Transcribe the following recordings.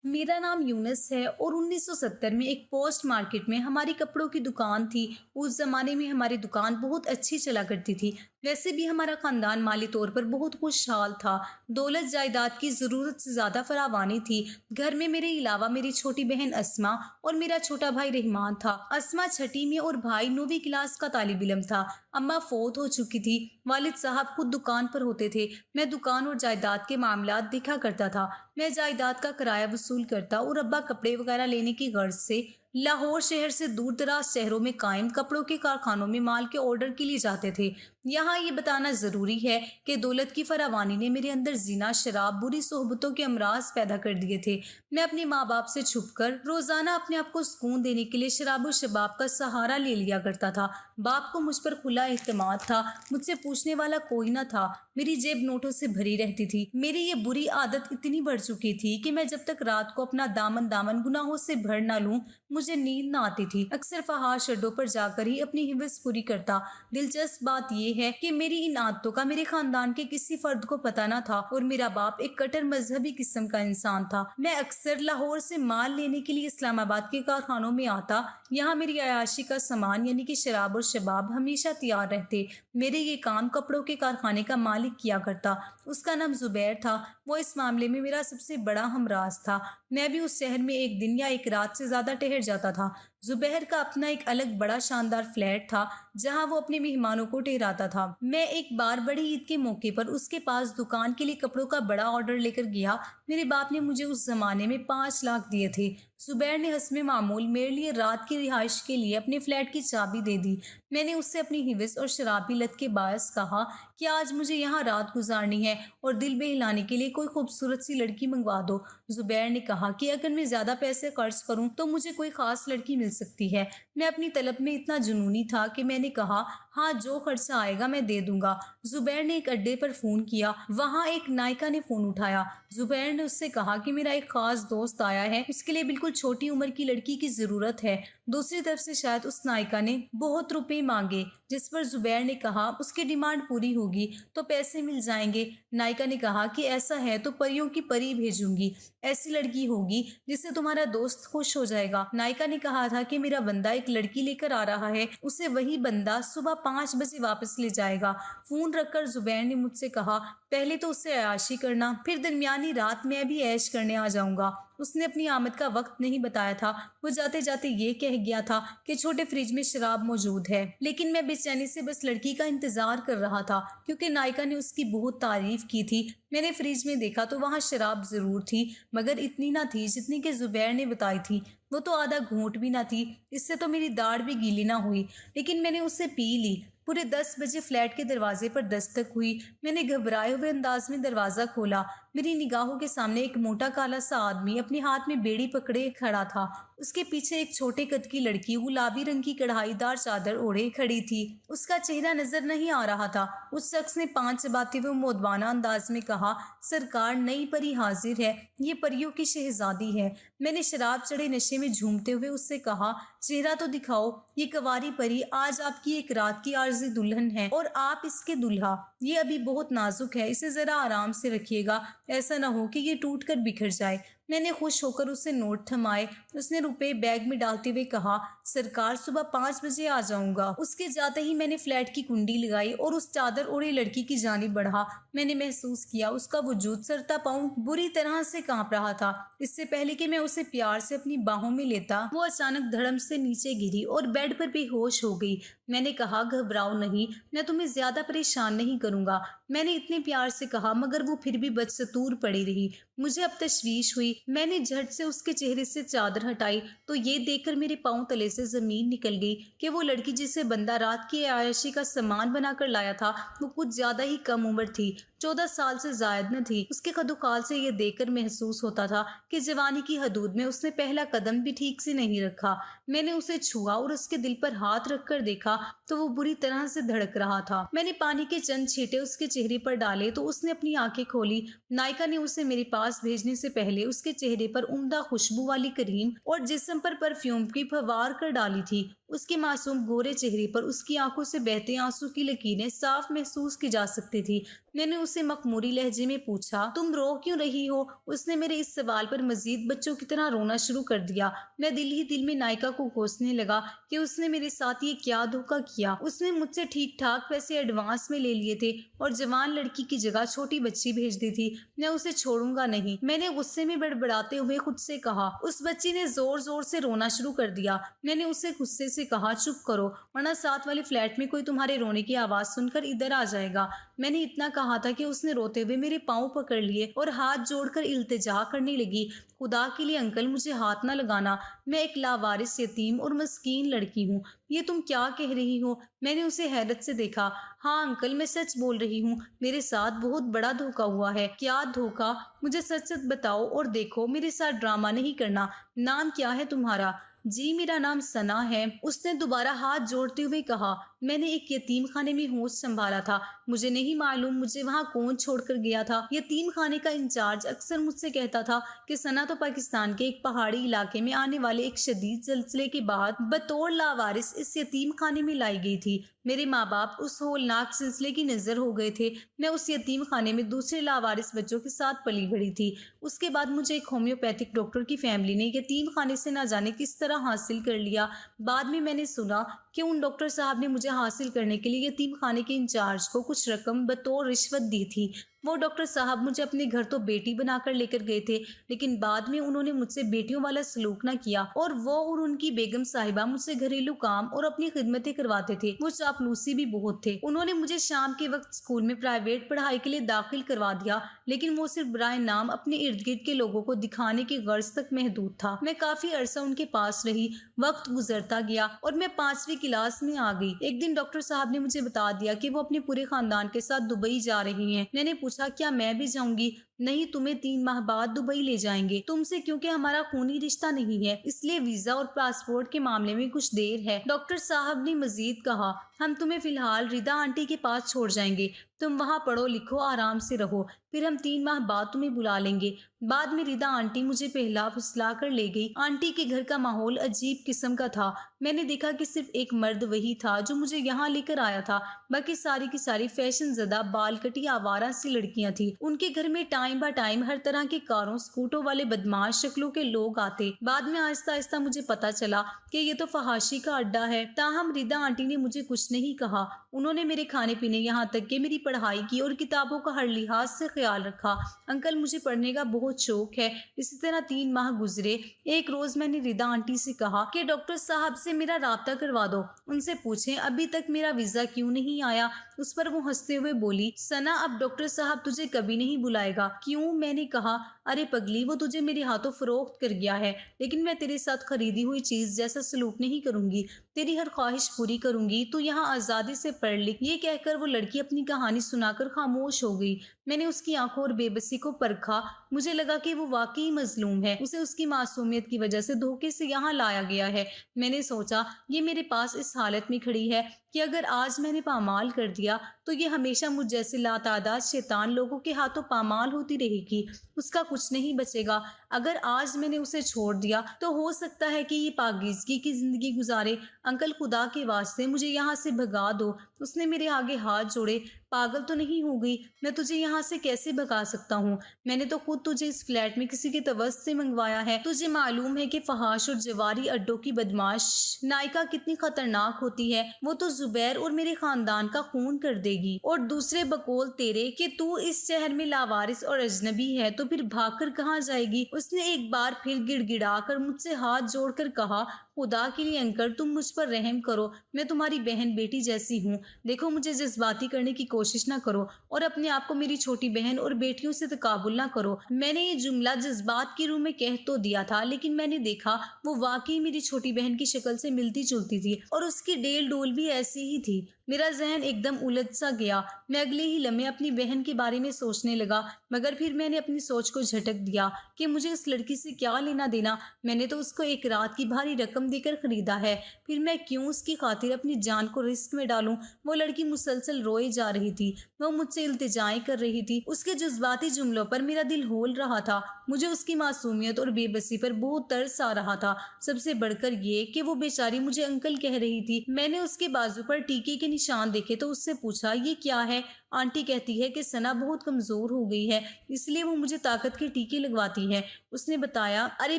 मेरा नाम यूनस है और 1970 में एक पोस्ट मार्केट में हमारी कपड़ों की दुकान थी। उस जमाने में हमारी दुकान बहुत अच्छी चला करती थी। वैसे भी हमारा खानदान माली तौर पर बहुत खुशहाल था। दौलत जायदाद की जरूरत से ज्यादा फरावानी थी। घर में मेरे अलावा मेरी छोटी बहन अस्मा और मेरा छोटा भाई रहमान था। अस्मा छठी में और भाई 9वीं क्लास का तालिब इल्म था। अम्मा फौत हो चुकी थी। वालिद साहब खुद दुकान पर होते थे। मैं दुकान और जायदाद के मामलात देखा करता था। मैं जायदाद का किराया वसूल करता और अब्बा कपड़े वगैरह लेने की गर्ज से लाहौर शहर से दूर दराज शहरों में कायम कपड़ों के कारखानों में माल के ऑर्डर के लिए जाते थे। यहाँ ये बताना जरूरी है कि दौलत की फरावानी ने मेरे अंदर जिना, शराब, बुरी सोहबतों के अमराज पैदा कर दिए थे। मैं अपने माँ बाप से छुपकर रोजाना अपने आप को सुकून देने के लिए शराब और शबाब का सहारा ले लिया करता था। बाप को मुझ पर खुला एतमाद था। मुझसे पूछने वाला कोई न था। मेरी जेब नोटों से भरी रहती थी। मेरी ये बुरी आदत इतनी बढ़ चुकी थी कि मैं जब तक रात को अपना दामन दामन गुनाहों से भर ना लूं, मुझे नींद ना आती थी। अक्सर फहाश अड्डों पर जाकर ही अपनी हिवस पूरी करता। दिलचस्प बात यह है कि मेरी इन आदतों का मेरे खानदान के किसी फर्द को पता न था और मेरा बाप एक कट्टर मजहबी किस्म का इंसान था। मैं अक्सर लाहौर से माल लेने के लिए इस्लामाबाद के कारखानों में आता। यहाँ मेरी अयाशी का सामान यानी कि शराब और शबाब हमेशा तैयार रहते। मेरे ये काम कपड़ों के कारखाने का मालिक किया करता। उसका नाम जुबैर था। वो इस मामले में मेरा सबसे बड़ा हमराज था। मैं भी उस शहर में एक दिन या एक रात से ज्यादा ठहर जाता था। जुबैर का अपना एक अलग बड़ा शानदार फ्लैट था जहां वो अपने मेहमानों को ठहराता था। मैं एक बार बड़ी ईद के मौके पर उसके पास दुकान के लिए कपड़ों का बड़ा ऑर्डर लेकर गया। मेरे बाप ने मुझे उस जमाने में 5 लाख दिए थे। जुबैर ने हस्मे मामूल मेरे लिए रात की रिहाइश के लिए अपने फ्लैट की चाबी दे दी। मैंने उससे अपनी हिवस और शराबी लत के बायस कहा कि आज मुझे यहाँ रात गुजारनी है और दिल बहलाने के लिए कोई खूबसूरत सी लड़की मंगवा दो। जुबैर ने कहा कि अगर मैं ज्यादा पैसे खर्च करूं तो मुझे कोई खास लड़की मिल सकती है। मैं अपनी तलब में इतना जुनूनी था कि मैंने कहा हाँ, जो खर्चा आएगा मैं दे दूंगा। जुबैर ने एक अड्डे पर फोन किया। वहाँ एक नायिका ने फोन उठाया। जुबैर ने उससे कहा कि मेरा एक खास दोस्त आया है, उसके लिए बिल्कुल छोटी उम्र की लड़की की जरूरत है। दूसरी तरफ से शायद उस नायिका ने बहुत रुपए मांगे, जिस पर जुबैर ने कहा उसकी डिमांड पूरी होगी तो पैसे मिल जाएंगे। नायिका ने कहा कि ऐसा है तो परियों की परी भेजूंगी, ऐसी लड़की होगी जिससे तुम्हारा दोस्त खुश हो जाएगा। नायिका ने कहा था कि मेरा बंदा एक लड़की लेकर आ रहा है, उसे वही बंदा सुबह 5 बजे वापस ले जाएगा। फोन रखकर जुबैर ने मुझसे कहा पहले तो उससे अयाशी करना, फिर दरमियानी रात मैं भी ऐश करने आ जाऊंगा। उसने अपनी आमद का वक्त नहीं बताया था। वो जाते जाते ये कह गया था कि छोटे फ्रिज में शराब मौजूद है। लेकिन मैं बेचैनी से बस लड़की का इंतजार कर रहा था क्योंकि नायिका ने उसकी बहुत तारीफ की थी। मैंने फ्रिज में देखा तो वहाँ शराब जरूर थी, मगर इतनी ना थी जितनी कि जुबैर ने बताई थी। वो तो आधा घूंट भी ना थी। इससे तो मेरी दाढ़ भी गीली ना हुई, लेकिन मैंने उसे पी ली। पूरे 10 बजे फ्लैट के दरवाजे पर दस्तक हुई। मैंने घबराए हुए अंदाज में दरवाजा खोला। मेरी निगाहों के सामने एक मोटा काला सा आदमी अपने हाथ में बेड़ी पकड़े खड़ा था। उसके पीछे एक छोटे कद की लड़की गुलाबी रंग की कढ़ाईदार चादर ओढ़े खड़ी थी। उसका चेहरा नजर नहीं आ रहा था। उस शख्स ने 5 चबाते हुए मोदबाना अंदाज में कहा, सरकार, नई परी हाजिर है, ये परियों की शहजादी है। मैंने शराब चढ़े नशे में झूमते हुए उससे कहा, चेहरा तो दिखाओ। ये कंवारी परी आज आपकी एक रात की आरज़ी दुल्हन है और आप इसके दुल्हा। ये अभी बहुत नाजुक है, इसे जरा आराम से रखिएगा, ऐसा ना हो कि ये टूट कर बिखर जाए। मैंने खुश होकर उसे नोट थमाए। उसने रुपए बैग में डालते हुए कहा, सरकार, सुबह 5 बजे आ जाऊंगा। उसके जाते ही मैंने फ्लैट की कुंडी लगाई और उस चादर ओढ़े लड़की की जानिब बढ़ा। मैंने महसूस किया उसका वजूद सरता पांव बुरी तरह से कांप रहा था। इससे पहले कि मैं उसे प्यार से अपनी बाहों में लेता, वो अचानक धड़म से नीचे गिरी और बेड पर बेहोश हो गई। मैंने कहा, घबराओ नहीं, मैं तुम्हें ज्यादा परेशान नहीं करूंगा। मैंने इतने प्यार से कहा, मगर वो फिर भी बदसतूर पड़ी रही। मुझे अब तशवीश हुई। मैंने झट से उसके चेहरे से चादर हटाई तो ये देखकर मेरे पांव तले से जमीन निकल गई कि वो लड़की जिसे बंदा रात की आयशी का सामान बनाकर लाया था, वो कुछ ज्यादा ही कम उम्र थी, 14 साल से जायद न थी। उसके कदोखाल से ये देखकर महसूस होता था कि जवानी की हदूद में उसने पहला कदम भी ठीक से नहीं रखा। मैंने उसे छुआ और उसके दिल पर हाथ रखकर देखा तो वो बुरी तरह से धड़क रहा था। मैंने पानी के चंद छींटे उसके चेहरे पर डाले तो उसने अपनी आंखें खोली। नायिका ने उसे मेरे पास भेजने से पहले उसके चेहरे पर उम्दा खुशबू वाली क्रीम और जिस्म पर परफ्यूम की फवार कर डाली थी। उसके मासूम गोरे चेहरे पर उसकी आंखों से बहते आंसू की लकीरें साफ महसूस की जा सकती थी। मैंने उसे उससे मखमूरी लहजे में पूछा, तुम रो क्यों रही हो? उसने मेरे इस सवाल पर मजीद बच्चों की तरह रोना शुरू कर दिया। मैं दिल ही दिल में नायका को कोसने लगा कि उसने मेरे साथ ये क्या धोखा किया। उसने मुझसे ठीक ठाक पैसे एडवांस में ले लिए थे और जवान लड़की की जगह छोटी बच्ची भेज दी थी। मैं उसे छोड़ूंगा नहीं, मैंने गुस्से में बड़बड़ाते हुए खुद से कहा। उस बच्ची ने जोर जोर से रोना शुरू कर दिया। मैंने उसे गुस्से से कहा, चुप करो वरना साथ वाले फ्लैट में कोई तुम्हारे रोने की आवाज सुनकर इधर आ जाएगा। मैंने इतना कहा था कि उसने रोते हुए मेरे पाँव पकड़ लिए और हाथ जोड़कर इल्तिजा करने लगी, खुदा के लिए अंकल मुझे हाथ ना लगाना, मैं एक लावारिस यतीम और मस्कीन लड़की हूँ। ये तुम क्या कह रही हो? मैंने उसे हैरत से देखा। हाँ अंकल, मैं सच बोल रही हूँ, मेरे साथ बहुत बड़ा धोखा हुआ है। क्या धोखा? मुझे सच सच बताओ और देखो मेरे साथ ड्रामा नहीं करना। नाम क्या है तुम्हारा? जी मेरा नाम सना है, उसने दोबारा हाथ जोड़ते हुए कहा। मैंने एक यतीम खाने में होश संभाला था। मुझे नहीं मालूम मुझे वहाँ कौन छोड़कर गया था। यतीम खाने का इंचार्ज अक्सर मुझसे कहता था कि सना तो पाकिस्तान के एक पहाड़ी इलाके में आने वाले एक शदीद जलसले के बाद बतौर लावारिस इस यतीम खाने में लाई गई थी। मेरे माँ बाप उस होलनाक सिलसिले की नजर हो गए थे। मैं उस यतीम खाने में दूसरे लावारिस बच्चों के साथ पली बड़ी थी। उसके बाद मुझे एक होम्योपैथिक डॉक्टर की फैमिली ने यतीम खाने से ना जाने किस तरह हासिल कर लिया। बाद में मैंने सुना कि उन डॉक्टर साहब ने मुझे हासिल करने के लिए यतीम खाने के इंचार्ज को कुछ रकम बतौर रिश्वत दी थी। वो डॉक्टर साहब मुझे अपने घर तो बेटी बनाकर लेकर गए थे, लेकिन बाद में उन्होंने मुझसे बेटियों वाला सलूक ना किया और वो और उनकी बेगम साहिबा मुझसे घरेलू काम और अपनी खिदमतें करवाते थे। वो चापलूसी भी बहुत थे। उन्होंने मुझे शाम के वक्त स्कूल में प्राइवेट पढ़ाई के लिए दाखिल करवा दिया, लेकिन वो सिर्फ बराए नाम अपने इर्द गिर्द के लोगों को दिखाने की गर्ज तक महदूद था। मैं काफी अरसा उनके पास रही। वक्त गुजरता गया और मैं 5वीं क्लास में आ गई। एक दिन डॉक्टर साहब ने मुझे बता दिया कि वो अपने पूरे खानदान के साथ दुबई जा रही हैं। मैंने पूछा, क्या मैं भी जाऊंगी? नहीं, तुम्हें 3 माह बाद दुबई ले जाएंगे तुमसे, क्योंकि हमारा खूनी रिश्ता नहीं है, इसलिए वीजा और पासपोर्ट के मामले में कुछ देर है। डॉक्टर साहब ने मजीद कहा, हम तुम्हें फिलहाल रिदा आंटी के पास छोड़ जाएंगे, तुम वहाँ पढ़ो लिखो आराम से रहो, फिर हम 3 माह बाद तुम्हें बुला लेंगे। बाद में रिदा आंटी मुझे पहला फुसला कर ले गई। आंटी के घर का माहौल अजीब किस्म का था। मैंने देखा कि सिर्फ एक मर्द वही था जो मुझे यहाँ लेकर आया था, बाकी सारी की सारी फैशन ज़दा बाल कटी आवारा सी लड़कियां थी। उनके घर में टाइम बा टाइम हर तरह के कारों स्कूटों वाले बदमाश शक्लों के लोग आते। बाद में आहिस्ता आहिस्ता मुझे पता चला कि ये तो फहाशी का अड्डा है। ताहम रिदा आंटी ने मुझे कुछ नहीं कहा। उन्होंने मेरे खाने पीने यहाँ तक कि मेरी पढ़ाई की और किताबों का हर लिहाज से ख्याल रखा। अंकल, मुझे पढ़ने का बहुत शौक है। इसी तरह 3 माह गुजरे। एक रोज मैंने रिदा आंटी से कहा कि डॉक्टर साहब से मेरा राब्ता करवा दो, उनसे पूछें अभी तक मेरा वीजा क्यों नहीं आया। उस पर वो हंसते हुए बोली, सना अब डॉक्टर साहब तुझे कभी नहीं बुलाएगा। क्यों? मैंने कहा, अरे पगली, वो तुझे मेरे हाथों फरोख्त कर गया है, लेकिन मैं तेरे साथ खरीदी हुई चीज जैसा सलूक नहीं करूंगी, तेरी हर ख्वाहिश पूरी करूंगी, तू यहाँ आजादी से पढ़ लिख। ये कहकर वो लड़की अपनी कहानी सुनाकर खामोश हो गई। मैंने उसकी आंखों और बेबसी को परखा। मुझे लगा कि वो वाकई मजलूम है, उसे उसकी मासूमियत की वजह से धोखे से यहाँ लाया गया है। मैंने सोचा, ये मेरे पास इस हालत में खड़ी है कि अगर आज मैंने पामाल कर दिया तो ये हमेशा मुझ जैसे लातादाद शैतान लोगों के हाथों पामाल होती रहेगी, उसका कुछ नहीं बचेगा। अगर आज मैंने उसे छोड़ दिया तो हो सकता है कि ये पाकीज़गी की जिंदगी गुजारे। अंकल, खुदा के वास्ते मुझे यहाँ से भगा दो। उसने मेरे आगे हाथ जोड़े। पागल तो नहीं हो गई? मैं तुझे यहाँ से कैसे भगा सकता हूँ? मैंने तो खुद तुझे इस फ्लैट में किसी के तवस्त से मंगवाया है। तुझे मालूम है कि फहाश और जवारी अड्डों की बदमाश नायका कितनी खतरनाक होती है। वो तो जुबैर और मेरे खानदान का खून कर देगी। और दूसरे बकौल तेरे कि तू इस शहर में लावारिस और अजनबी है, तो फिर भागकर कहाँ जाएगी? उसने एक बार फिर गिड़गिड़ा कर मुझसे हाथ जोड़कर कहा, खुदा के लिए अंकल, तुम मुझ पर रहम करो, मैं तुम्हारी बहन बेटी जैसी हूँ। देखो, मुझे जज्बाती करने की कोशिश ना करो और अपने आप को मेरी छोटी बहन और बेटियों से तकाबुल ना करो। मैंने ये जुमला जज्बात की रूह में कह तो दिया था, लेकिन मैंने देखा वो वाकई मेरी छोटी बहन की शक्ल से मिलती जुलती थी और उसकी डेल डोल भी ऐसी ही थी। मेरा जहन एकदम उलझ सा गया। मैं अगले ही लम्हे अपनी बहन के बारे में सोचने लगा, मगर फिर मैंने अपनी सोच को झटक दिया कि मुझे उस लड़की से क्या लेना देना। मैंने तो उसको एक रात की भारी रकम देकर खरीदा है, फिर मैं क्यों उसकी खातिर अपनी जान को रिस्क में डालूं? वो लड़की मुसलसल रोए जा रही थी। वो मुझसे इल्तिजाएं कर रही थी। उसके जज्बाती जुमलों पर मेरा दिल होल रहा था। मुझे उसकी मासूमियत और बेबसी पर बहुत तरस आ रहा था। सबसे बढ़कर ये कि वो बेचारी मुझे अंकल कह रही थी। मैंने उसके बाजू पर टीके के निशान देखे तो उससे पूछा, ये क्या है? आंटी कहती है कि सना बहुत कमज़ोर हो गई है, इसलिए वो मुझे ताकत के टीके लगवाती है। उसने बताया, अरे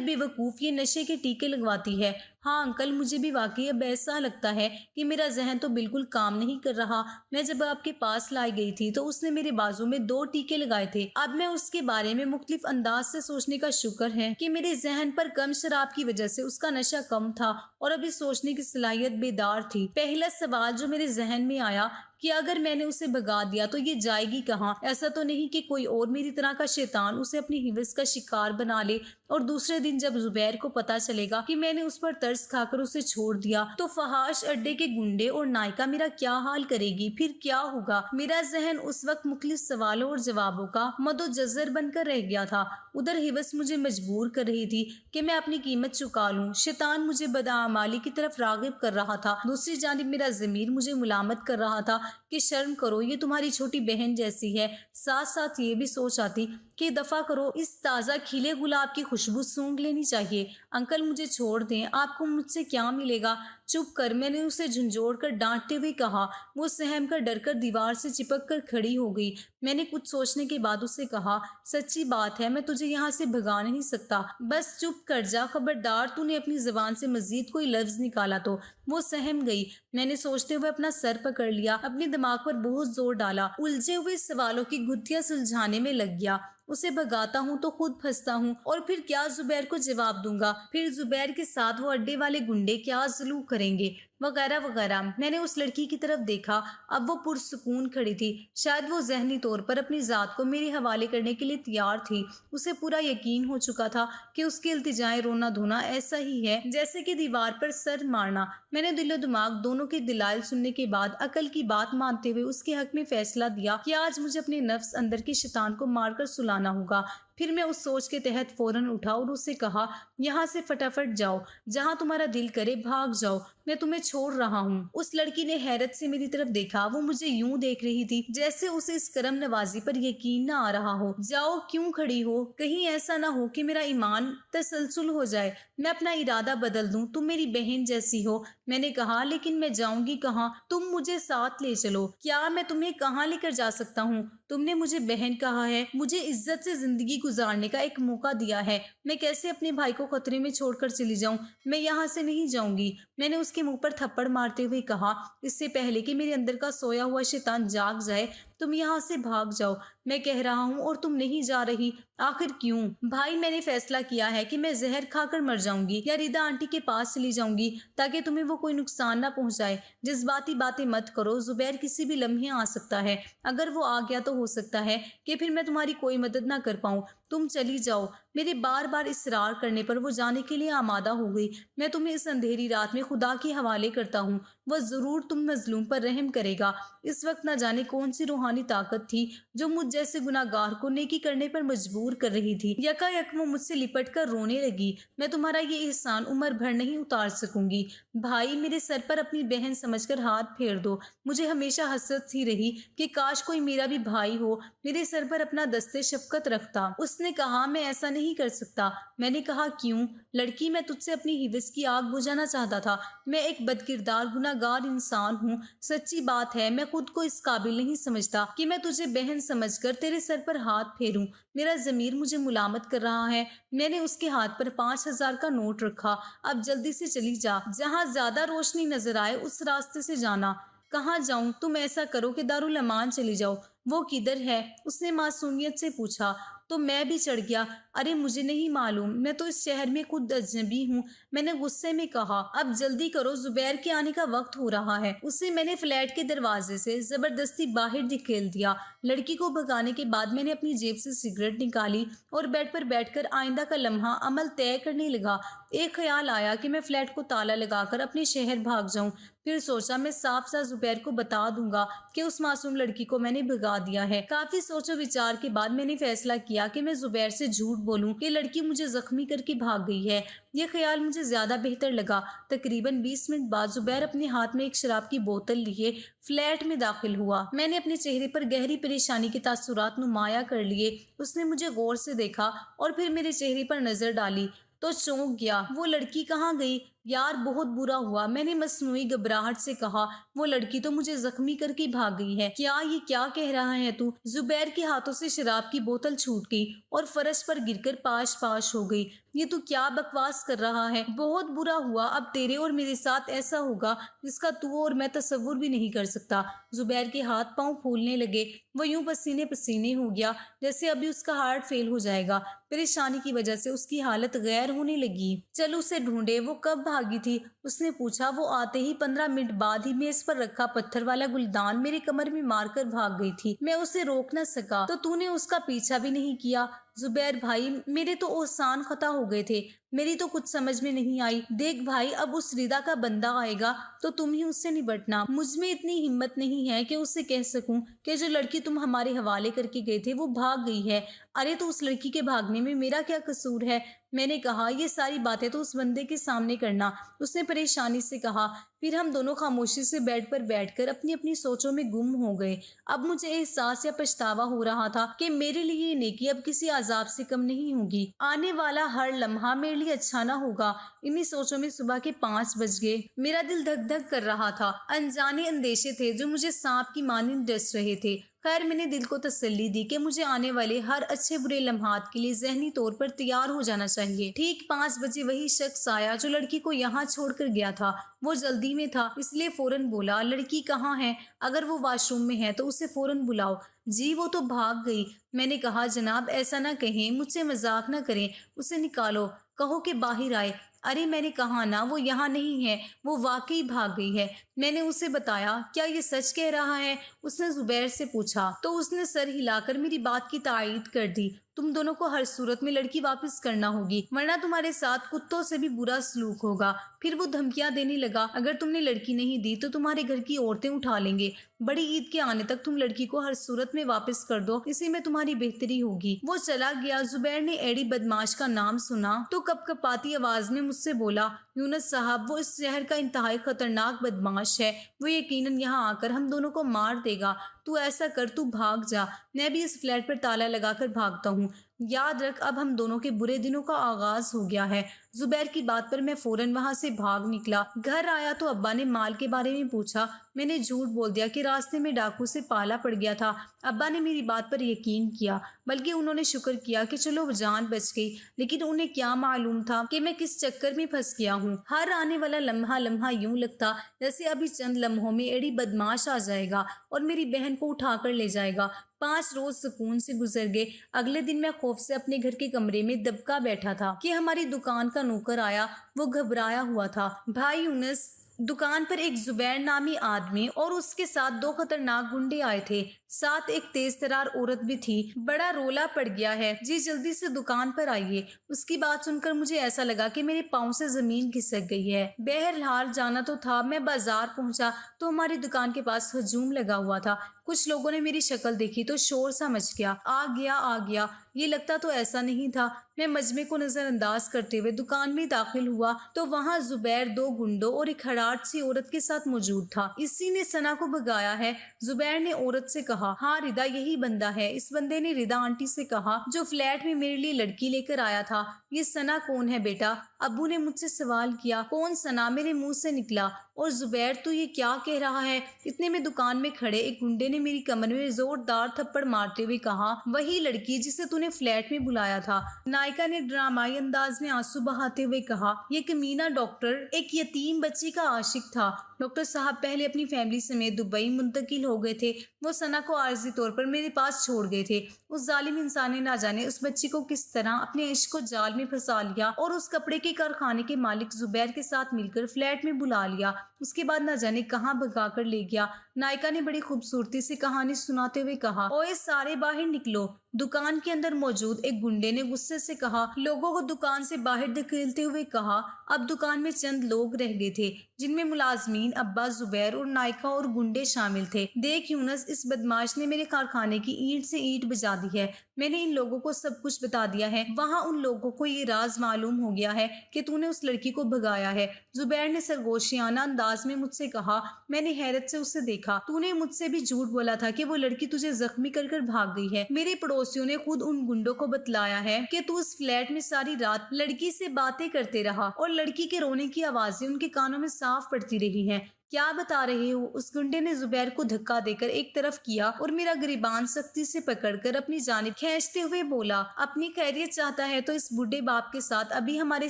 बेवकूफ़, ये नशे के टीके लगवाती है। हाँ अंकल, मुझे भी वाकई अब ऐसा लगता है कि मेरा जहन तो बिल्कुल काम नहीं कर रहा। मैं जब आपके पास लाई गई थी तो उसने मेरे बाजू में 2 टीके लगाए थे। अब मैं उसके बारे में मुख्तलिफ अंदाज से सोचने का शुक्र है कि मेरे जहन पर कम शराब की वजह से उसका नशा कम था और अभी सोचने की सलाहियत बेदार थी। पहला सवाल जो मेरे जहन में आया कि अगर मैंने उसे भगा दिया तो ये जाएगी कहाँ? ऐसा तो नहीं कि कोई और मेरी तरह का शैतान उसे अपनी हिवस का शिकार बना ले और दूसरे दिन जब जुबैर को पता चलेगा कि मैंने उस पर तरस खाकर उसे छोड़ दिया तो फहाश अड्डे के गुंडे और नायिका मेरा क्या हाल करेगी? फिर क्या होगा? मेरा जहन उस वक्त मुख्तलिफ सवालों और जवाबों का मदोजर बनकर रह गया था। उधर हिवस मुझे मजबूर कर रही थी कि मैं अपनी कीमत चुका लूं। शैतान मुझे बदआमाली की तरफ रागिब कर रहा था। दूसरी जानिब मेरा ज़मीर मुझे मुलामत कर रहा था कि शर्म करो, ये तुम्हारी छोटी बहन जैसी है। साथ साथ ये भी सोच आती कि दफा करो, इस ताज़ा खिले गुलाब की खुशबू सूंघ लेनी चाहिए। अंकल मुझे छोड़ दें, आपको मुझसे क्या मिलेगा? चुप कर, मैंने उसे झंझोड़ कर डांटते हुए कहा। वो सहम कर डर कर दीवार से चिपक कर खड़ी हो गई। मैंने कुछ सोचने के बाद उसे कहा, सच्ची बात है, मैं तुझे यहाँ से भगा नहीं सकता। बस चुप कर जा, खबरदार तूने अपनी जुबान से मजीद कोई लफ्ज निकाला तो। वो सहम गई। मैंने सोचते हुए अपना सर पकड़ लिया, अपने दिमाग पर बहुत जोर डाला, उलझे हुए सवालों की गुत्थियां सुलझाने में लग गया। उसे भगाता हूँ तो खुद फंसता हूँ, और फिर क्या जुबैर को जवाब दूंगा? फिर जुबैर के साथ वो अड्डे वाले गुंडे क्या सलूक करेंगे, वगैरह वगैरह। मैंने उस लड़की की तरफ देखा। अब वो पुरसुकून खड़ी थी। शायद वो जहनी तौर पर अपनी जात को मेरे हवाले करने के लिए तैयार थी। उसे पूरा यकीन हो चुका था कि उसके इल्तिजाएं रोना धोना ऐसा ही है जैसे कि दीवार पर सर मारना। मैंने दिलो दिमाग दोनों के दलाइल सुनने के बाद अकल की बात मानते हुए उसके हक में फैसला दिया कि आज मुझे अपने नफ्स अंदर के शैतान को मारकर सुलाना होगा। फिर मैं उस सोच के तहत फौरन उठा और उससे कहा, यहाँ से फटाफट जाओ, जहाँ तुम्हारा दिल करे भाग जाओ, मैं तुम्हें छोड़ रहा हूँ। उस लड़की ने हैरत से मेरी तरफ देखा। वो मुझे यूं देख रही थी जैसे उसे इस करम नवाजी पर यकीन न आ रहा हो। जाओ, क्यों खड़ी हो? कहीं ऐसा ना हो कि मेरा ईमान तसलसल हो जाए, मैं अपना इरादा बदल दूं। तुम मेरी बहन जैसी हो। मैंने कहा, लेकिन मैं जाऊंगी कहाँ? तुम मुझे साथ ले चलो। क्या मैं तुम्हें कहाँ लेकर जा सकता हूँ? तुमने मुझे बहन कहा है, मुझे इज्जत से जिंदगी गुजारने का एक मौका दिया है। मैं कैसे अपने भाई को खतरे में छोड़कर चली जाऊं? मैं यहाँ से नहीं जाऊंगी। मैंने उसके मुंह पर थप्पड़ मारते हुए कहा, इससे पहले कि मेरे अंदर का सोया हुआ शैतान जाग जाए, तुम यहाँ से भाग जाओ। मैं कह रहा हूँ और तुम नहीं जा रही। आखिर क्यों? भाई, मैंने फैसला किया है कि मैं जहर खाकर मर जाऊंगी या रिदा आंटी के पास चली जाऊंगी ताकि तुम्हें वो कोई नुकसान ना पहुंचाए। जज्बाती बातें मत करो, जुबैर किसी भी लम्हे आ सकता है। अगर वो आ गया तो हो सकता है कि फिर मैं तुम्हारी कोई मदद ना कर पाऊं। तुम चली जाओ। मेरे बार बार इसरार करने पर वो जाने के लिए आमादा हो गई। मैं तुम्हें इस अंधेरी रात में खुदा के हवाले करता हूँ, वह जरूर तुम मजलूम पर रहम करेगा। इस वक्त न जाने कौन सी रूहानी ताकत थी जो मुझ जैसे गुनाहगार को नेकी करने पर मजबूर कर रही थी। यकायक वो मुझसे लिपट कर रोने लगी। मैं तुम्हारा ये एहसान उम्र भर नहीं उतार सकूंगी। भाई, मेरे सर पर अपनी बहन समझकर हाथ फेर दो। मुझे हमेशा हसरत सी रही कि काश कोई मेरा भी भाई हो, मेरे सर पर अपना दस्ते शफकत रखता। उसने कहा, मैं ऐसा नहीं कर सकता। मैंने कहा, क्यों? लड़की, मैं तुझसे अपनी हिवस की आग बुझाना चाहता था। मैं एक बदकिरदार गुनाहगार इंसान हूँ। सच्ची बात है, मैं खुद को इस काबिल नहीं समझता कि मैं तुझे बहन समझकर तेरे सर पर हाथ फेरूं। मेरा ज़मीर मुझे मुलामत कर रहा है। मैंने उसके हाथ पर 5,000 का नोट रखा। अब जल्दी से चली जा, जहाँ ज्यादा रोशनी नजर आए उस रास्ते से जाना। कहाँ जाऊं? तुम ऐसा करो कि दारुल अमान चली जाओ। वो किधर है? उसने मासूमियत से पूछा। तो मैं भी चढ़ गया। अरे मुझे नहीं मालूम, मैं तो इस शहर में खुद अजनबी हूँ। मैंने गुस्से में कहा, अब जल्दी करो, जुबैर के आने का वक्त हो रहा है। उसे मैंने फ्लैट के दरवाजे से जबरदस्ती बाहर धकेल दिया। लड़की को भगाने के बाद मैंने अपनी जेब से सिगरेट निकाली और बेड पर बैठकर आइंदा का लम्हा अमल तय करने लगा। एक ख्याल आया कि मैं फ्लैट को ताला लगाकर अपने शहर भाग जाऊं। फिर सोचा, मैं साफ साफ जुबैर को बता दूंगा कि उस मासूम लड़की को मैंने भगा दिया है। काफी सोचो विचार के बाद मैंने फैसला किया कि मैं जुबैर से झूठ बोलूं कि लड़की मुझे जख्मी करके भाग गई है। यह ख्याल मुझे ज्यादा बेहतर लगा। तकरीबन 20 मिनट बाद जुबैर अपने हाथ में एक शराब की बोतल लिए फ्लैट में दाखिल हुआ। मैंने अपने चेहरे पर गहरी परेशानी के तासुरात नुमाया कर लिए। उसने मुझे गौर से देखा और फिर मेरे चेहरे पर नजर डाली तो चौंक गया। वो लड़की कहाँ गई? यार बहुत बुरा हुआ, मैंने मसनूई घबराहट से कहा। वो लड़की तो मुझे जख्मी करके भाग गई है। क्या ये क्या कह रहा है तू? जुबैर के हाथों से शराब की बोतल छूट गई और फर्श पर गिरकर पाश पाश हो गई। ये तू क्या बकवास कर रहा है? बहुत बुरा हुआ, अब तेरे और मेरे साथ ऐसा होगा जिसका तू और मैं तसव्वुर भी नहीं कर सकता। जुबैर के हाथ पांव फूलने लगे। वो यूं पसीने पसीने हो गया जैसे अभी उसका हार्ट फेल हो जाएगा। परेशानी की वजह से उसकी हालत गैर होने लगी। चल उसे ढूंढे, वो कब भागी थी? उसने पूछा। वो आते ही 15 मिनट बाद ही मेज पर रखा पत्थर वाला गुलदान मेरे कमर में मारकर भाग गई थी। मैं उसे रोक न सका। तो तूने उसका पीछा भी नहीं किया? जुबैर भाई, मेरे तो ओसान खता हो गए थे, मेरी तो कुछ समझ में नहीं आई। देख भाई, अब उस रिदा का बंदा आएगा तो तुम ही उससे निपटना। मुझ में इतनी हिम्मत नहीं है कि उससे कह सकूं कि जो लड़की तुम हमारे हवाले करके गए थे वो भाग गई है। अरे तो उस लड़की के भागने में मेरा क्या कसूर है? मैंने कहा, ये सारी बातें तो उस बंदे के सामने करना। उसने परेशानी से कहा। फिर हम दोनों खामोशी से बेड पर बैठकर अपनी अपनी सोचों में गुम हो गए। अब मुझे एहसास या पछतावा हो रहा था कि मेरे लिए ये नेकी अब किसी अजाब से कम नहीं होगी। आने वाला हर लम्हा मेरे लिए अच्छा ना होगा। इन्हीं सोचों में सुबह के 5 बज गए। मेरा दिल धक धक कर रहा था। अनजाने अंदेशे थे जो मुझे सांप की मानिंद डस रहे थे। खैर, मैंने दिल को तसल्ली दी कि मुझे आने वाले हर अच्छे बुरे लम्हात के लिए ज़हनी तौर पर तैयार हो जाना चाहिए। ठीक 5 बजे वही शख्स आया जो लड़की को यहाँ छोड़कर गया था। वो जल्दी में था, इसलिए फौरन बोला, लड़की कहाँ है? अगर वो वॉशरूम में है तो उसे फौरन बुलाओ। जी, वो तो भाग गई। मैंने कहा, जनाब ऐसा ना कहें, मुझसे मजाक ना करें, उसे निकालो, कहो कि बाहर आए। अरे मैंने कहा ना, वो यहाँ नहीं है, वो वाकई भाग गई है। मैंने उसे बताया। क्या ये सच कह रहा है? उसने जुबैर से पूछा। तो उसने सर हिलाकर मेरी बात की तायीद कर दी। तुम दोनों को हर सूरत में लड़की वापस करना होगी, वरना तुम्हारे साथ कुत्तों से भी बुरा सलूक होगा। फिर वो धमकियां देने लगा, अगर तुमने लड़की नहीं दी तो तुम्हारे घर की औरतें उठा लेंगे। बड़ी ईद के आने तक तुम लड़की को हर सूरत में वापस कर दो, इसी में तुम्हारी बेहतरी होगी। वो चला गया। जुबैर ने एडी बदमाश का नाम सुना तो कपकपाती आवाज में मुझसे बोला, यूनुस साहब, वो इस शहर का इंतहाई खतरनाक बदमाश है। वो यकीनन यहाँ आकर हम दोनों को मार देगा। तू ऐसा कर, तू भाग जा। मैं भी इस फ्लैट पर ताला लगाकर भागता हूँ। याद रख, अब हम दोनों के बुरे दिनों का आगाज हो गया है। जुबैर की बात पर मैं फौरन वहां से भाग निकला। घर आया तो अब्बा ने माल के बारे में पूछा। मैंने झूठ बोल दिया कि रास्ते में डाकू से पाला पड़ गया था। अब्बा ने मेरी बात पर यकीन किया, बल्कि उन्होंने शुक्र किया कि चलो जान बच गई। लेकिन उन्हें क्या मालूम था कि मैं किस चक्कर में फंस गया हूँ। हर आने वाला लम्हा लम्हा यूं लगता जैसे अभी चंद लम्हों में एड़ी बदमाश आ जाएगा और मेरी बहन को उठाकर ले जाएगा। 5 रोज सुकून से गुजर गए। अगले दिन मैं खौफ से अपने घर के कमरे में दबका बैठा था कि हमारी दुकान का नौकर आया। वो घबराया हुआ था। भाई यूनुस, दुकान पर एक जुबैर नामी आदमी और उसके साथ 2 खतरनाक गुंडे आए थे। साथ एक तेज तरार औरत भी थी। बड़ा रोला पड़ गया है जी, जल्दी से दुकान पर आइए। उसकी बात सुनकर मुझे ऐसा लगा कि मेरे पाँव से जमीन खिसक गई है। बहरहाल जाना तो था। मैं बाजार पहुंचा तो हमारी दुकान के पास हजूम लगा हुआ था। कुछ लोगों ने मेरी शक्ल देखी तो शोर सा मच गया, आ गया आ गया। ये लगता तो ऐसा नहीं था। मैं मजमे को नजरअंदाज करते हुए दुकान में दाखिल हुआ तो वहां जुबैर 2 गुंडों और एक हड़ाट सी औरत के साथ मौजूद था। इसी ने सना को भगाया है। जुबैर ने औरत से कहा, हाँ रिदा यही बंदा है। इस बंदे ने रिदा आंटी से कहा जो फ्लैट में मेरे लिए लड़की लेकर आया था। ये सना कौन है बेटा? अब्बू ने मुझसे सवाल किया। कौन सना? मेरे मुंह से निकला। और जुबैर, तू ये क्या कह रहा है? इतने में दुकान में खड़े एक गुंडे ने मेरी कमर में जोरदार थप्पड़ मारते हुए कहा, वही लड़की जिसे तूने फ्लैट में बुलाया था। नायिका ने ड्रामाई अंदाज में आंसू बहाते हुए कहा, ये कमीना डॉक्टर एक यतीम बच्ची का आशिक था। डॉक्टर साहब पहले अपनी फैमिली समेत दुबई मुंतकिल हो गए थे। वो सना को आर्जी तौर पर मेरे पास छोड़ गए थे। उस जालिम इंसान ने ना जाने उस बच्ची को किस तरह अपने इश्क को जाल में फंसा लिया और उस कपड़े के कारखाने के मालिक जुबैर के साथ मिलकर फ्लैट में बुला लिया। उसके बाद ना जाने कहाँ भगा कर ले गया। नायिका ने बड़ी खूबसूरती से कहानी सुनाते हुए कहा, ओए सारे बाहर निकलो। दुकान के अंदर मौजूद एक गुंडे ने गुस्से से कहा, लोगों को दुकान से बाहर धकेलते हुए कहा। अब दुकान में चंद लोग रह गए थे जिनमें मुलाजमीन, अब्बा, जुबैर और नायिका और गुंडे शामिल थे। देख यूनुस, इस बदमाश ने मेरे कारखाने की ईंट से ईंट बजा दी है। मैंने इन लोगों को सब कुछ बता दिया है। वहाँ उन लोगों को ये राज मालूम हो गया है कि तूने उस लड़की को भगाया है। जुबैर ने सरगोशियाना अंदाज में मुझसे कहा। मैंने हैरत से उसे देखा। तूने मुझसे भी झूठ बोला था कि वो लड़की तुझे जख्मी कर भाग गई है। मेरे पड़ोस पड़ोसियों ने खुद उन गुंडों को बतलाया है कि तू उस फ्लैट में सारी रात लड़की से बातें करते रहा और लड़की के रोने की आवाजें उनके कानों में साफ पड़ती रही हैं। क्या बता रहे हो? उस गुंडे ने जुबैर को धक्का देकर एक तरफ किया और मेरा गिरबान सख्ती से पकड़कर अपनी जानिब खींचते हुए बोला, अपनी खैरियत चाहता है तो इस बुढ़े बाप के साथ अभी हमारे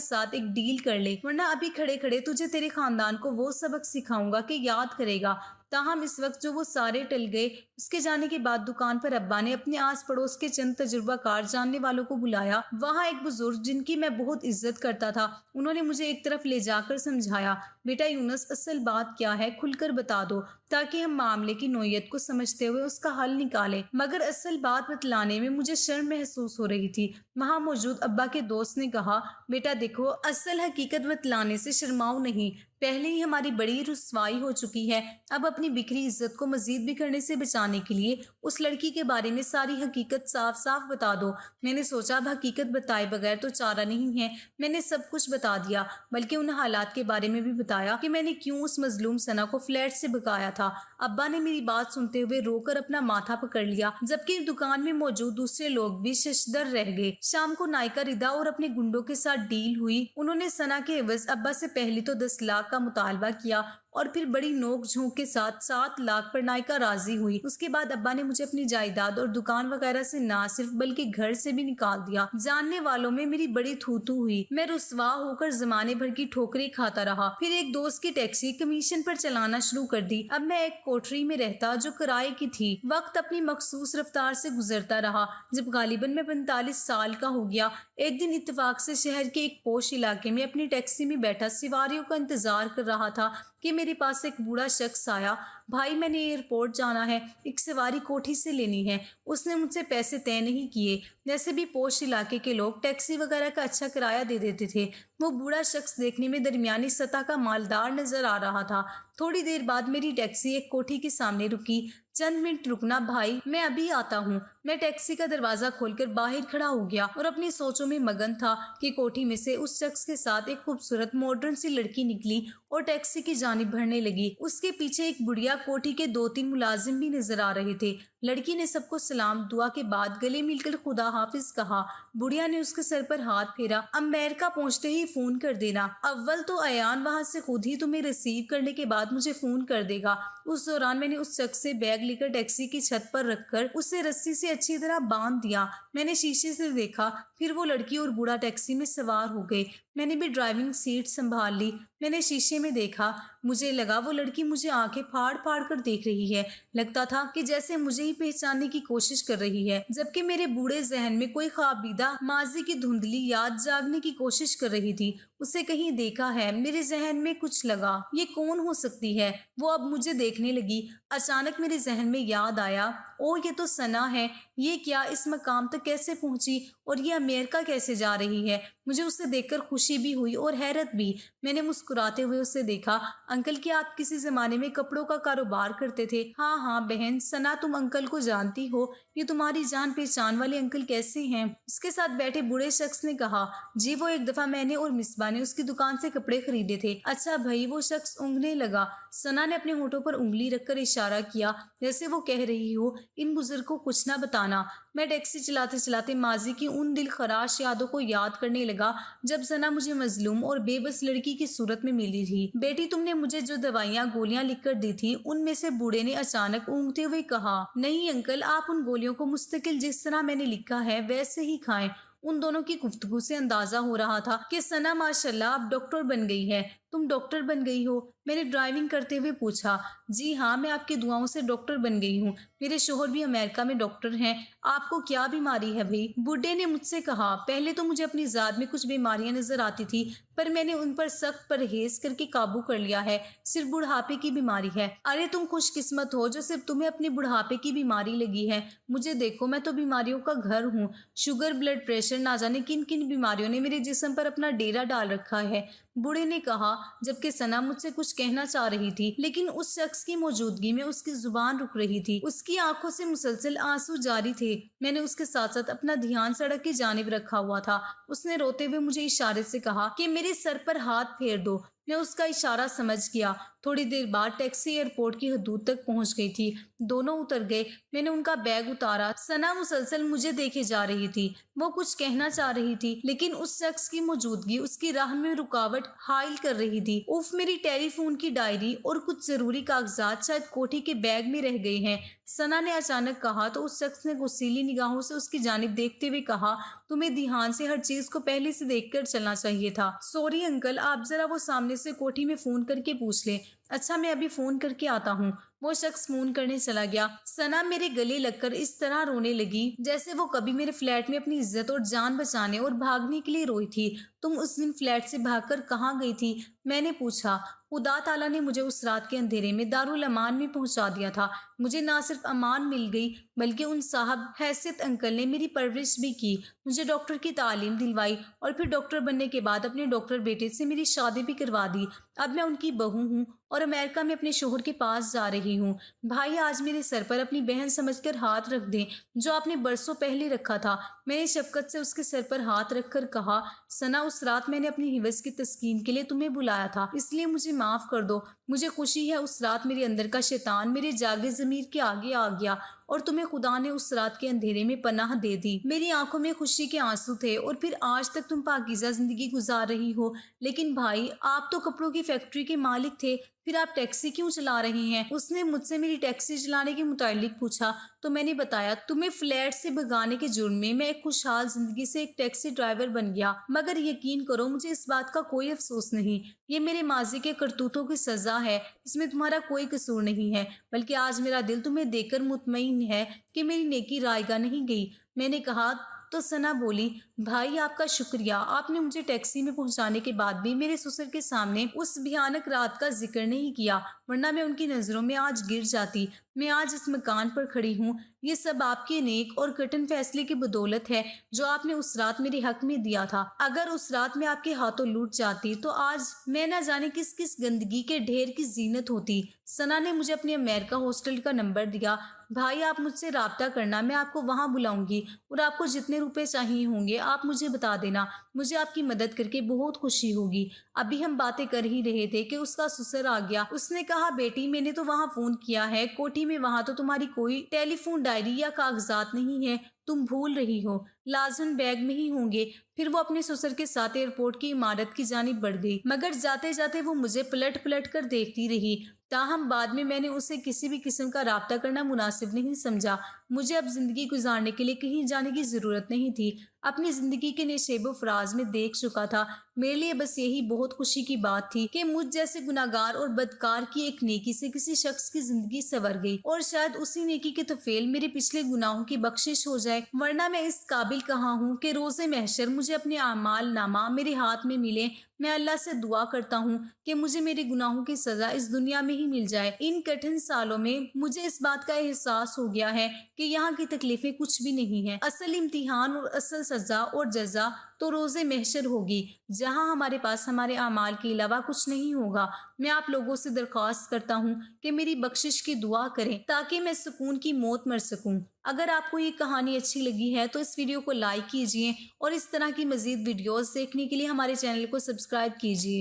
साथ एक डील कर ले, वरना अभी खड़े खड़े तुझे तेरे खानदान को वो सबक सिखाऊंगा कि याद करेगा। ताहम इस वक्त जो वो सारे टल गए, उसके जाने के बाद दुकान पर अब्बा ने अपने आस पड़ोस के चंद तजुर्बाकार जानने वालों को बुलाया। वहाँ एक बुजुर्ग जिनकी मैं बहुत इज्जत करता था, उन्होंने मुझे एक तरफ ले जाकर समझाया, बेटा यूनुस, असल बात क्या है खुलकर बता दो ताकि हम मामले की नोयत को समझते हुए उसका हल निकालें। मगर असल बात बतलाने में मुझे शर्म महसूस हो रही थी। वहाँ मौजूद अब्बा के दोस्त ने कहा, बेटा देखो, असल हकीकत बतलाने से शर्माओ नहीं, पहले ही हमारी बड़ी रुसवाई हो चुकी है। अब अपनी बिखरी इज्जत को मजीद बिखरने से बचाने के लिए उस लड़की के बारे में सारी हकीकत साफ साफ बता दो। मैंने सोचा अब हकीकत बताए बगैर तो चारा नहीं है। मैंने सब कुछ बता दिया, बल्कि उन हालात के बारे में भी बताया कि मैंने क्यों उस मजलूम सना को फ्लैट से भगाया था। अब्बा ने मेरी बात सुनते हुए रोकर अपना माथा पकड़ लिया, जबकि दुकान में मौजूद दूसरे लोग भी शशदर रह गए। शाम को नायका रिदा और अपने गुंडों के साथ डील हुई। उन्होंने सना के एवज अब्बा से पहले तो 10 लाख का मुतालबा किया और फिर बड़ी नोक झोंक के साथ 7 लाख पर नायका राजी हुई। उसके बाद अब्बा ने मुझे अपनी जायदाद और दुकान वगैरह से ना सिर्फ बल्कि घर से भी निकाल दिया। जानने वालों में मेरी बड़ी थूथू हुई। मैं रुसवा होकर जमाने भर की ठोकरें खाता रहा। फिर एक दोस्त की टैक्सी कमीशन पर चलाना शुरू कर दी। अब मैं एक कोठरी में रहता जो किराए की थी। वक्त अपनी मखसूस रफ्तार से गुजरता रहा। जब गालिबन मैं 45 साल का हो गया, एक दिन इत्तेफाक से शहर के एक पोश इलाके में अपनी टैक्सी में बैठा सवारियों का इंतजार कर रहा था कि मेरे पास एक बूढ़ा शख्स आया। भाई, मैंने एयरपोर्ट जाना है, एक सवारी कोठी से लेनी है। उसने मुझसे पैसे तय नहीं किए। वैसे भी पोश इलाके के लोग टैक्सी वगैरह का अच्छा किराया दे देते थे। वो बूढ़ा शख्स देखने में दरमियानी सतह का मालदार नजर आ रहा था। थोड़ी देर बाद मेरी टैक्सी एक कोठी के सामने रुकी। चंद मिनट रुकना भाई, मैं अभी आता हूँ। मैं टैक्सी का दरवाजा खोलकर बाहर खड़ा हो गया और अपनी सोचों में मगन था कि कोठी में से उस शख्स के साथ एक खूबसूरत मॉडर्न सी लड़की निकली और टैक्सी की जानिब बढ़ने लगी। उसके पीछे एक बुढ़िया, कोठी के 2-3 मुलाजिम भी नजर आ रहे थे। लड़की ने सबको सलाम दुआ के बाद गले मिलकर खुदा हाफिज कहा। बुढ़िया ने उसके सर पर हाथ फेरा। अमेरिका पहुंचते ही फोन कर देना। अव्वल तो अयान वहां से खुद ही तुम्हें रिसीव करने के बाद मुझे फोन कर देगा। उस दौरान मैंने उस शख्स से बैग लेकर टैक्सी की छत पर रखकर उसे रस्सी से अच्छी तरह बांध दिया। मैंने शीशे से देखा, फिर वो लड़की और बूढ़ा टैक्सी में सवार हो गए। मैंने भी ड्राइविंग सीट संभाल ली। मैंने शीशे में देखा। मुझे लगा वो लड़की मुझे आंखें फाड़ फाड़ कर देख रही है। लगता था कि जैसे मुझे ही पहचानने की कोशिश कर रही है, जबकि मेरे बूढ़े जहन में कोई ख्वाबीदा माजी की धुंधली याद जागने की कोशिश कर रही थी। उसे कहीं देखा है। मेरे जहन में कुछ लगा, ये कौन हो सकती है? वो अब मुझे देखने लगी। अचानक मेरे जहन में याद आया, ओ ये तो सना है। ये क्या इस मकाम तक कैसे पहुंची और ये अमेरिका कैसे जा रही है? मुझे उसे देखकर खुशी भी हुई और हैरत भी। मैंने मुस्कुराते हुए उसे देखा। अंकल, क्या आप किसी जमाने में कपड़ों का कारोबार करते थे? हाँ हाँ बहन, सना तुम अंकल को जानती हो, ये तुम्हारी जान पहचान वाले अंकल कैसे हैं? उसके साथ बैठे बूढ़े शख्स ने कहा, जी वो एक दफा मैंने और मिसबा ने उसकी दुकान से कपड़े खरीदे थे। अच्छा भाई, वो शख्स ऊँगने लगा। सना ने अपने होठों पर उंगली रखकर इशारा किया, जैसे वो कह रही हो, इन बुजुर्ग को कुछ ना बताना। मैं टैक्सी चलाते चलाते माजी की उन दिल खराश यादों को याद करने लगा जब सना मुझे मजलूम और बेबस लड़की की सूरत में मिली थी। बेटी, तुमने मुझे जो दवाइयाँ गोलियां लिखकर दी थी, उनमें से बूढ़े ने अचानक ऊँगते हुए कहा, नहीं अंकल, आप उन गोलियों को मुस्तकिल जिस तरह मैंने लिखा है वैसे ही खाएं। उन दोनों की गुफ्तगू से अंदाजा हो रहा था कि सना माशाल्लाह अब डॉक्टर बन गई है। तुम डॉक्टर बन गई हो? मैंने ड्राइविंग करते हुए पूछा। जी हाँ, मैं आपकी दुआओं से डॉक्टर बन गई हूँ। मेरे शोहर भी अमेरिका में डॉक्टर हैं। आपको क्या बीमारी है भाई? बूढ़े ने मुझसे कहा। पहले तो मुझे अपनी ज़ात में कुछ बीमारियां नजर आती थी, पर मैंने उन पर सख्त परहेज करके काबू कर लिया है। सिर्फ बुढ़ापे की बीमारी है। अरे तुम खुशकिस्मत हो जो सिर्फ तुम्हें अपनी बुढ़ापे की बीमारी लगी है। मुझे देखो, मैं तो बीमारियों का घर हूँ। शुगर, ब्लड प्रेशर, ना जाने किन किन बीमारियों ने मेरे जिस्म पर अपना डेरा डाल रखा है, बूढ़े ने कहा, जबकि सना मुझसे कुछ कहना चाह रही थी, लेकिन उस शख्स की मौजूदगी में उसकी जुबान रुक रही थी। उसकी आंखों से मुसलसल आंसू जारी थे। मैंने उसके साथ साथ अपना ध्यान सड़क की जानिब रखा हुआ था। उसने रोते हुए मुझे इशारे से कहा कि मेरे सर पर हाथ फेर दो। मैं उसका इशारा समझ गया। थोड़ी देर बाद टैक्सी एयरपोर्ट की हदूद तक पहुंच गई थी। दोनों उतर गए। मैंने उनका बैग उतारा। सना मुसलसल मुझे देखे जा रही थी। वो कुछ कहना चाह रही थी, लेकिन उस शख्स की मौजूदगी उसकी राह में रुकावट हाइल कर रही थी। उफ, मेरी टेलीफोन की डायरी और कुछ जरूरी कागजात शायद कोठी के बैग में रह गए हैं, सना ने अचानक कहा। तो उस शख्स ने गुस्सीली निगाहों से उसकी जानिब देखते हुए कहा, तुम्हें ध्यान से हर चीज को पहले से देखकर चलना चाहिए था। सॉरी अंकल, आप जरा वो सामने से कोठी में फोन करके पूछ ले। अच्छा, मैं अभी फोन करके आता हूँ। वो शख्स फोन करने चला गया। सना मेरे गले लगकर इस तरह रोने लगी जैसे वो कभी मेरे फ्लैट में अपनी इज्जत और जान बचाने और भागने के लिए रोई थी। तुम उस दिन फ्लैट से भागकर कहाँ गई थी? मैंने पूछा। खुदा ताला ने मुझे उस रात के अंधेरे में दारुल अमान में पहुंचा दिया था। मुझे ना सिर्फ अमान मिल गई, बल्कि उन साहब हैसियत अंकल ने मेरी परवरिश भी की, मुझे डॉक्टर की तालीम दिलवाई और फिर डॉक्टर बनने के बाद अपने डॉक्टर बेटे से मेरी शादी भी करवा दी। अब मैं उनकी बहू हूँ और अमेरिका में अपने शोहर के पास जा रही हूँ। भाई, आज मेरे सर पर अपनी बहन समझकर हाथ रख दें, जो आपने बरसों पहले रखा था। मैंने शफकत से उसके सर पर हाथ रखकर कहा, सना, उस रात मैंने अपनी हिवस की तस्कीन के लिए तुम्हें बुलाया था, इसलिए मुझे माफ कर दो। मुझे खुशी है उस रात मेरे अंदर का शैतान मेरे जागे ज़मीर के आगे आ गया और तुम्हें खुदा ने उस रात के अंधेरे में पनाह दे दी। मेरी आंखों में खुशी के आंसू थे और फिर आज तक तुम पाकीज़ा जिंदगी गुजार रही हो। लेकिन भाई, आप तो कपड़ों की फैक्ट्री के मालिक थे, फिर आप टैक्सी क्यों चला रहे हैं? उसने मुझसे मेरी टैक्सी चलाने के मुतालिक पूछा तो मैंने बताया, तुम्हें फ्लैट से भगाने के जुर्म में मैं एक खुशहाल जिंदगी से एक टैक्सी ड्राइवर बन गया। मगर यकीन करो, मुझे इस बात का कोई अफसोस नहीं। ये मेरे माजी के करतूतों की सजा है, इसमें तुम्हारा कोई कसूर नहीं है। बल्कि आज मेरा दिल तुम्हें देखकर मुतमईन है कि मेरी नेकी रायगा नहीं गई। मैंने कहा तो सना बोली, भाई आपका शुक्रिया, आपने मुझे टैक्सी में पहुंचाने के बाद भी मेरे ससुर के सामने उस भयानक रात का जिक्र नहीं किया, वरना मैं उनकी नजरों में आज गिर जाती। मैं आज इस मकान पर खड़ी हूँ, ये सब आपके नेक और कठिन फैसले की बदौलत है जो आपने उस रात मेरे हक में दिया था। अगर उस रात मैं आपके हाथों लूट जाती तो आज मैं न जाने किस किस गंदगी के ढेर की जीनत होती। सना ने मुझे अपने अमेरिका हॉस्टल का नंबर दिया। भाई, आप मुझसे राब्ता करना, मैं आपको वहाँ बुलाऊंगी और आपको जितने रुपए चाहिए होंगे आप मुझे बता देना। मुझे आपकी मदद करके बहुत खुशी होगी। अभी हम बातें कर ही रहे थे कि उसका ससुर आ गया। उसने कहा, बेटी, मैंने तो वहाँ फोन किया है कोठी में, वहाँ तो तुम्हारी कोई टेलीफोन डायरी या कागजात नहीं है, तुम भूल रही हो, लाजमन बैग में ही होंगे। फिर वो अपने ससुर के साथ एयरपोर्ट की इमारत की जानिब बढ़ गई, मगर जाते जाते वो मुझे पलट पलट कर देखती रही। ताहम बाद में मैंने उसे किसी भी किस्म का राब्ता करना मुनासिब नहीं समझा। मुझे अब जिंदगी गुजारने के लिए कहीं जाने की जरूरत नहीं थी। अपनी जिंदगी के नशेबो फराज में देख चुका था। मेरे लिए बस यही बहुत खुशी की बात थी कि मुझ जैसे गुनाहगार और बदकार की एक नेकी से किसी शख्स की जिंदगी संवर गई और शायद उसी नेकी के तफेल मेरे पिछले गुनाहों की बख्शिश हो जाए। वरना मैं इस काबिल कहाँ हूँ कि रोज़े महशर मुझे अपने आमाल नामा मेरे हाथ में मिले। मैं अल्लाह से दुआ करता हूँ कि मुझे मेरे गुनाहों की सजा इस दुनिया में ही मिल जाए। इन कठिन सालों में मुझे इस बात का एहसास हो गया है कि यहाँ की तकलीफें कुछ भी नहीं है। असल इम्तिहान और असल सजा और जजा तो रोज़े महशर होगी, जहाँ हमारे पास हमारे आमाल के अलावा कुछ नहीं होगा। मैं आप लोगों से दरख्वास्त करता हूँ कि मेरी बख्शिश की दुआ करें ताकि मैं सुकून की मौत मर सकूं। अगर आपको ये कहानी अच्छी लगी है तो इस वीडियो को लाइक कीजिए और इस तरह की मज़ीद वीडियोस देखने के लिए हमारे चैनल को सब्सक्राइब कीजिए।